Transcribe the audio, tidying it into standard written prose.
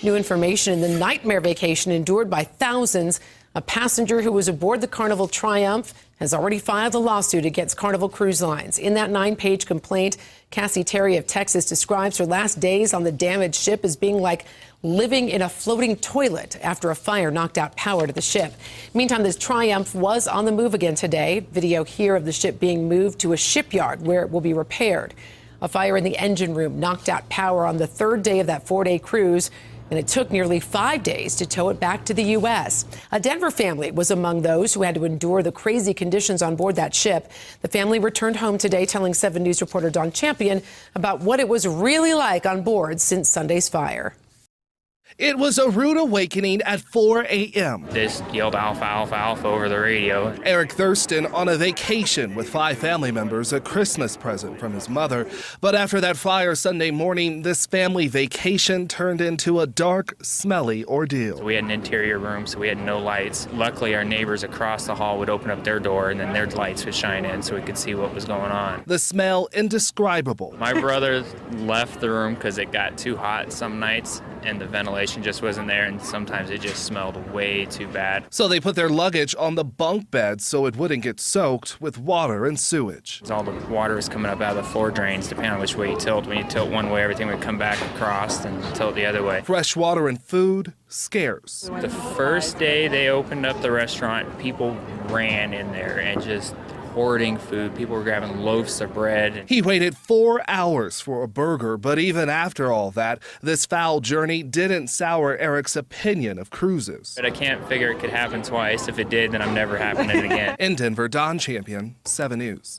New information in the nightmare vacation endured by thousands. A passenger who was aboard the Carnival Triumph has already filed a lawsuit against Carnival Cruise Lines. In that 9-page complaint, Cassie Terry of Texas describes her last days on the damaged ship as being like living in a floating toilet after a fire knocked out power to the ship. Meantime, this Triumph was on the move again today. Video here of the ship being moved to a shipyard where it will be repaired. A fire in the engine room knocked out power on the third day of that 4-day cruise, and it took nearly 5 days to tow it back to the U.S. A Denver family was among those who had to endure the crazy conditions on board that ship. The family returned home today, telling 7 News reporter Don Champion about what it was really like on board since Sunday's fire. It was a rude awakening at 4 a.m. They just yelled alpha, alpha, alpha over the radio. Eric Thurston on a vacation with 5 family members, a Christmas present from his mother. But after that fire Sunday morning, this family vacation turned into a dark, smelly ordeal. We had an interior room, so we had no lights. Luckily, our neighbors across the hall would open up their door, and then their lights would shine in so we could see what was going on. The smell indescribable. My brother left the room because it got too hot some nights, and the ventilation just wasn't there, and sometimes it just smelled way too bad. So they put their luggage on the bunk bed so it wouldn't get soaked with water and sewage. All the water was coming up out of the floor drains, depending on which way you tilt. When you tilt one way, everything would come back across, and tilt the other way. Fresh water and food scarce. The first day they opened up the restaurant, people ran in there and just hoarding food. People were grabbing loaves of bread. He waited 4 hours for a burger, but even after all that, this foul journey didn't sour Eric's opinion of cruises. But I can't figure it could happen twice. If it did, then I'm never happening again. In Denver, Don Champion, 7 News.